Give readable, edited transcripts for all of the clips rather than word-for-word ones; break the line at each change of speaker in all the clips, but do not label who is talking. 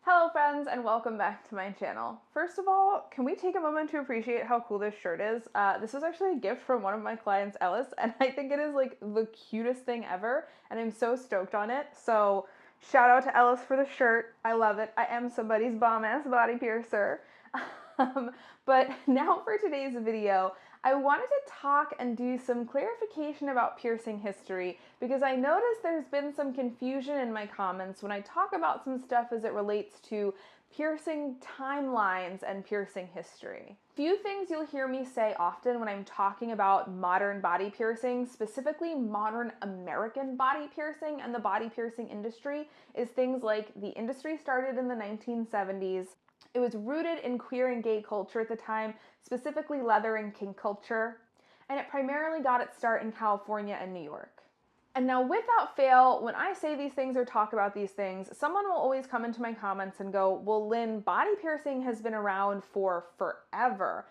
Hello friends and welcome back to my channel. First of all, can we take a moment to appreciate how cool this shirt is? This was actually a gift from one of my clients, Ellis, and I think it is like the cutest thing ever and I'm so stoked on it. So shout out to Ellis for the shirt. I love it. I am somebody's bomb ass body piercer. But now for today's video, I wanted to talk and do some clarification about piercing history because I noticed there's been some confusion in my comments when I talk about some stuff as it relates to piercing timelines and piercing history. Few things you'll hear me say often when I'm talking about modern body piercing, specifically modern American body piercing and the body piercing industry, is things like the industry started in the 1970s. It was rooted in queer and gay culture at the time, specifically leather and kink culture, and it primarily got its start in California and New York. And now without fail, when I say these things or talk about these things, someone will always come into my comments and go, well, Lynn, body piercing has been around for forever.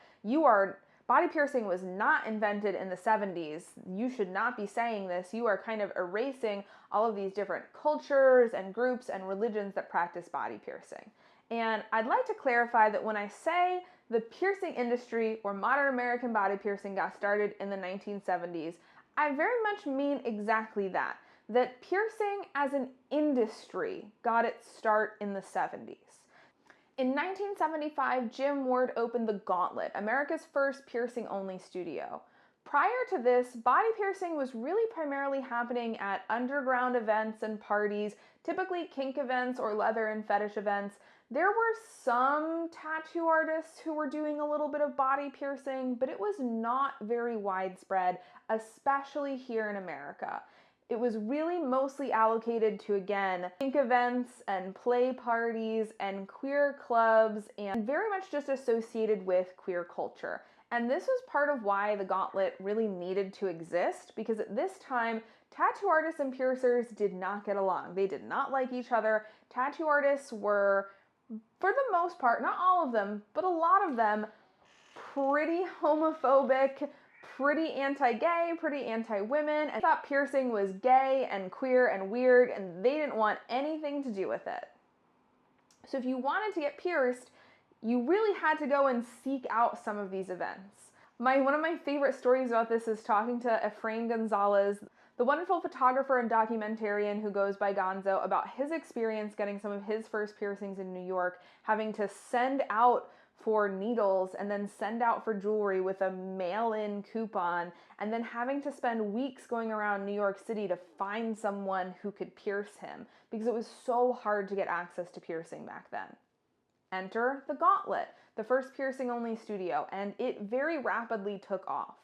Body piercing was not invented in the 70s. You should not be saying this. You are kind of erasing all of these different cultures and groups and religions that practice body piercing. And I'd like to clarify that when I say the piercing industry or modern American body piercing got started in the 1970s, I very much mean exactly that. That piercing as an industry got its start in the 70s. In 1975, Jim Ward opened the Gauntlet, America's first piercing-only studio. Prior to this, body piercing was really primarily happening at underground events and parties, typically kink events or leather and fetish events. There were some tattoo artists who were doing a little bit of body piercing, but it was not very widespread, especially here in America. It was really mostly allocated to, again, kink events and play parties and queer clubs and very much just associated with queer culture. And this was part of why the Gauntlet really needed to exist, because at this time, tattoo artists and piercers did not get along. They did not like each other. Tattoo artists were, for the most part, not all of them, but a lot of them, pretty homophobic, pretty anti-gay, pretty anti-women, and thought piercing was gay and queer and weird, and they didn't want anything to do with it. So if you wanted to get pierced, you really had to go and seek out some of these events. One of my favorite stories about this is talking to Efrain Gonzalez, the wonderful photographer and documentarian who goes by Gonzo, about his experience getting some of his first piercings in New York, having to send out for needles and then send out for jewelry with a mail-in coupon, and then having to spend weeks going around New York City to find someone who could pierce him because it was so hard to get access to piercing back then. Enter the Gauntlet, the first piercing-only studio, and it very rapidly took off.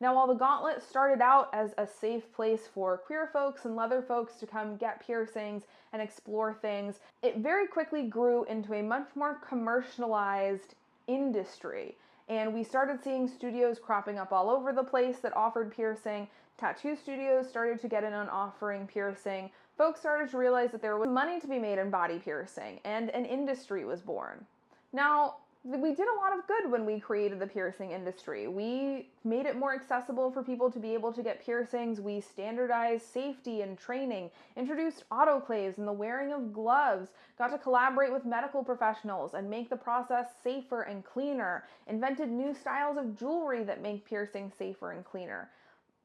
Now, while the Gauntlet started out as a safe place for queer folks and leather folks to come get piercings and explore things, it very quickly grew into a much more commercialized industry. And we started seeing studios cropping up all over the place that offered piercing. Tattoo studios started to get in on offering piercing. Folks started to realize that there was money to be made in body piercing, and an industry was born. Now, we did a lot of good when we created the piercing industry. We made it more accessible for people to be able to get piercings. We standardized safety and training, introduced autoclaves and the wearing of gloves, got to collaborate with medical professionals and make the process safer and cleaner, invented new styles of jewelry that make piercing safer and cleaner.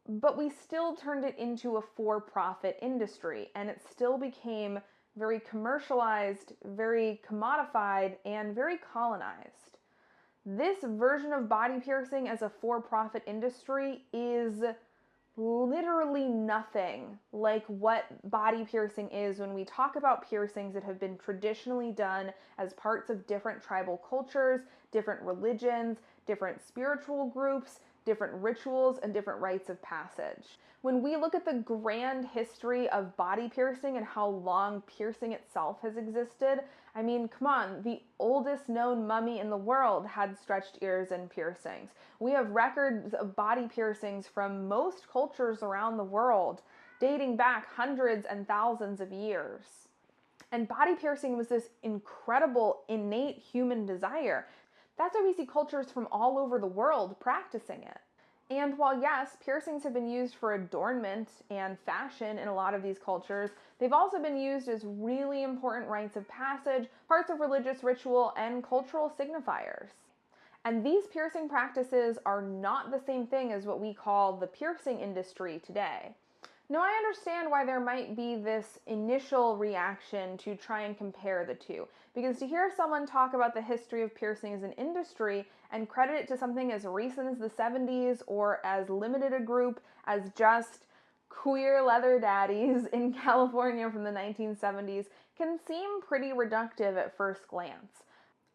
But we still turned it into a for-profit industry, and it still became very commercialized, very commodified, and very colonized. This version of body piercing as a for-profit industry is literally nothing like what body piercing is when we talk about piercings that have been traditionally done as parts of different tribal cultures, different religions, different spiritual groups, different rituals, and different rites of passage. When we look at the grand history of body piercing and how long piercing itself has existed, I mean, come on, the oldest known mummy in the world had stretched ears and piercings. We have records of body piercings from most cultures around the world, dating back hundreds and thousands of years. And body piercing was this incredible, innate human desire. That's why we see cultures from all over the world practicing it. And while yes, piercings have been used for adornment and fashion in a lot of these cultures, they've also been used as really important rites of passage, parts of religious ritual, and cultural signifiers. And these piercing practices are not the same thing as what we call the piercing industry today. Now, I understand why there might be this initial reaction to try and compare the two, because to hear someone talk about the history of piercing as an industry and credit it to something as recent as the 70's or as limited a group as just queer leather daddies in California from the 1970's can seem pretty reductive at first glance.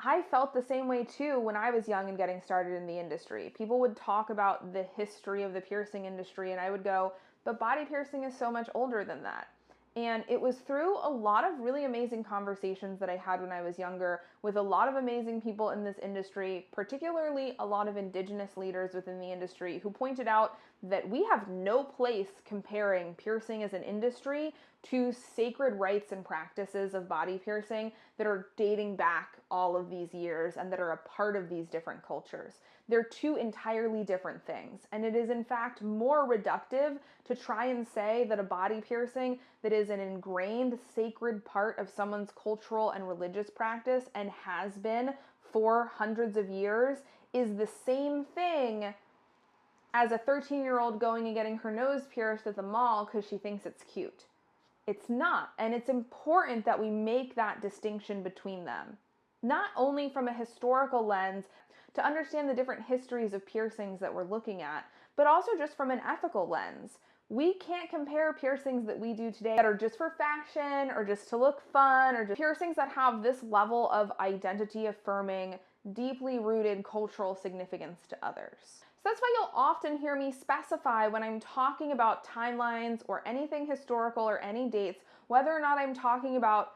I felt the same way too when I was young and getting started in the industry. People would talk about the history of the piercing industry, and I would go, but body piercing is so much older than that. And it was through a lot of really amazing conversations that I had when I was younger with a lot of amazing people in this industry, particularly a lot of indigenous leaders within the industry who pointed out that we have no place comparing piercing as an industry to sacred rites and practices of body piercing that are dating back all of these years and that are a part of these different cultures. They're two entirely different things, and it is in fact more reductive to try and say that a body piercing that is an ingrained sacred part of someone's cultural and religious practice and has been for hundreds of years is the same thing as a 13-year-old going and getting her nose pierced at the mall because she thinks it's cute. It's not, and it's important that we make that distinction between them. Not only from a historical lens to understand the different histories of piercings that we're looking at, but also just from an ethical lens. We can't compare piercings that we do today that are just for fashion or just to look fun or just piercings that have this level of identity affirming, deeply rooted cultural significance to others. So that's why you'll often hear me specify when I'm talking about timelines or anything historical or any dates, whether or not I'm talking about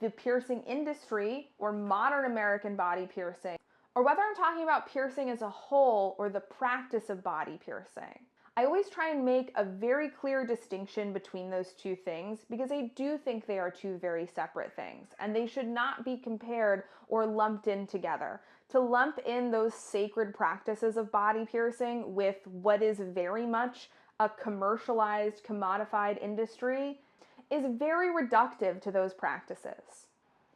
the piercing industry or modern American body piercing, or whether I'm talking about piercing as a whole or the practice of body piercing. I always try and make a very clear distinction between those two things because I do think they are two very separate things and they should not be compared or lumped in together. To lump in those sacred practices of body piercing with what is very much a commercialized, commodified industry is very reductive to those practices.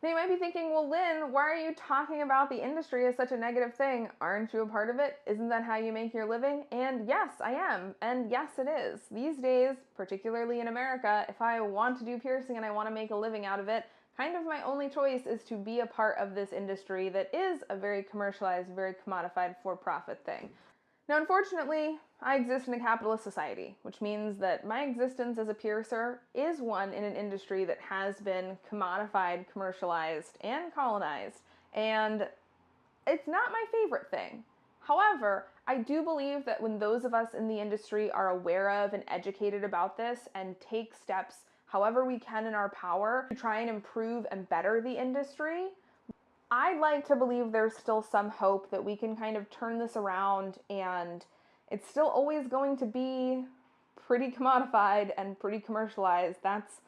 Now you might be thinking, well, Lynn, why are you talking about the industry as such a negative thing? Aren't you a part of it? Isn't that how you make your living? And yes, I am. And yes, it is. These days, particularly in America, if I want to do piercing and I want to make a living out of it, kind of my only choice is to be a part of this industry that is a very commercialized, very commodified, for-profit thing. Now, unfortunately, I exist in a capitalist society, which means that my existence as a piercer is one in an industry that has been commodified, commercialized, and colonized, and it's not my favorite thing. However, I do believe that when those of us in the industry are aware of and educated about this and take steps however we can in our power to try and improve and better the industry, I'd like to believe there's still some hope that we can kind of turn this around and it's still always going to be pretty commodified and pretty commercialized. That's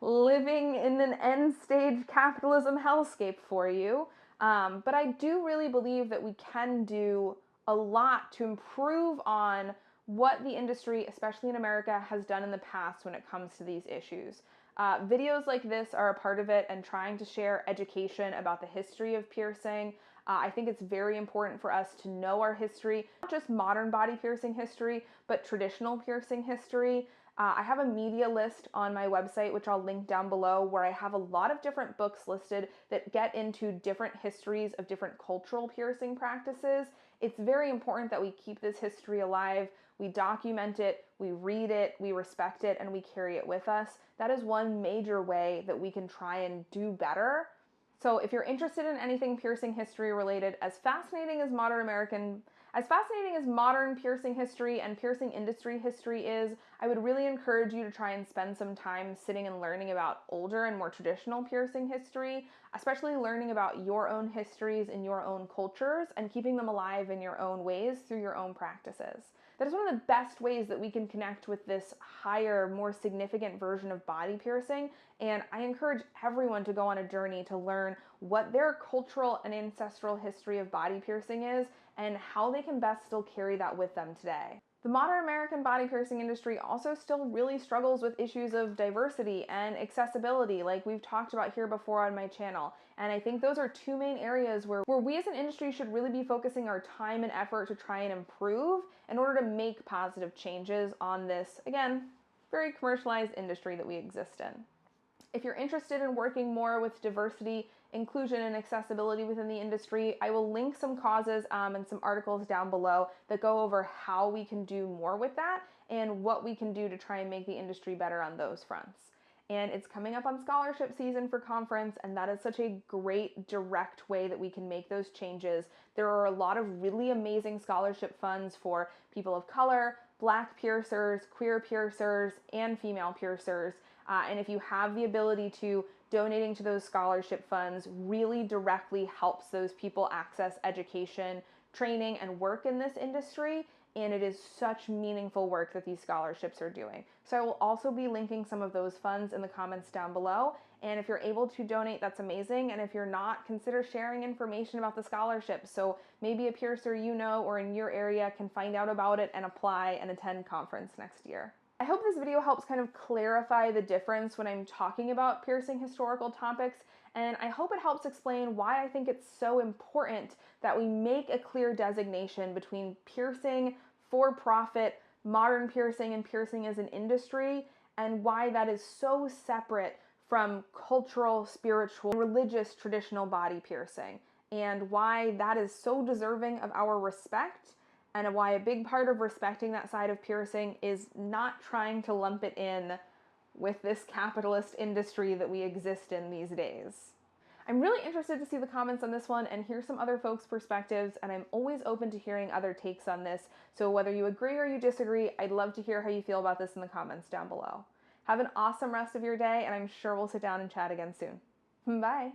living in an end stage capitalism hellscape for you. But I do really believe that we can do a lot to improve on what the industry, especially in America, has done in the past when it comes to these issues. Videos like this are a part of it, and trying to share education about the history of piercing. I think it's very important for us to know our history, not just modern body piercing history, but traditional piercing history. I have a media list on my website, which I'll link down below, where I have a lot of different books listed that get into different histories of different cultural piercing practices. It's very important that we keep this history alive. We document it, we read it, we respect it, and we carry it with us. That is one major way that we can try and do better. So if you're interested in anything piercing history related, as fascinating as modern piercing history and piercing industry history is, I would really encourage you to try and spend some time sitting and learning about older and more traditional piercing history, especially learning about your own histories in your own cultures and keeping them alive in your own ways through your own practices. That is one of the best ways that we can connect with this higher, more significant version of body piercing. And I encourage everyone to go on a journey to learn what their cultural and ancestral history of body piercing is and how they can best still carry that with them today. The modern American body piercing industry also still really struggles with issues of diversity and accessibility, like we've talked about here before on my channel. And I think those are two main areas where we as an industry should really be focusing our time and effort to try and improve in order to make positive changes on this, again, very commercialized industry that we exist in. If you're interested in working more with diversity, inclusion, and accessibility within the industry, I will link some causes and some articles down below that go over how we can do more with that and what we can do to try and make the industry better on those fronts. And it's coming up on scholarship season for conference, and that is such a great direct way that we can make those changes. There are a lot of really amazing scholarship funds for people of color, Black piercers, queer piercers, and female piercers. And if you have the ability to, donating to those scholarship funds really directly helps those people access education, training, and work in this industry. And it is such meaningful work that these scholarships are doing. So I will also be linking some of those funds in the comments down below. And if you're able to donate, that's amazing. And if you're not, consider sharing information about the scholarship. So maybe a piercer you know or in your area can find out about it and apply and attend conference next year. I hope this video helps kind of clarify the difference when I'm talking about piercing historical topics, and I hope it helps explain why I think it's so important that we make a clear designation between piercing, for-profit, modern piercing, and piercing as an industry, and why that is so separate from cultural, spiritual, religious traditional body piercing, and why that is so deserving of our respect, and why a big part of respecting that side of piercing is not trying to lump it in with this capitalist industry that we exist in these days. I'm really interested to see the comments on this one and hear some other folks' perspectives, and I'm always open to hearing other takes on this, so whether you agree or you disagree, I'd love to hear how you feel about this in the comments down below. Have an awesome rest of your day, and I'm sure we'll sit down and chat again soon. Bye!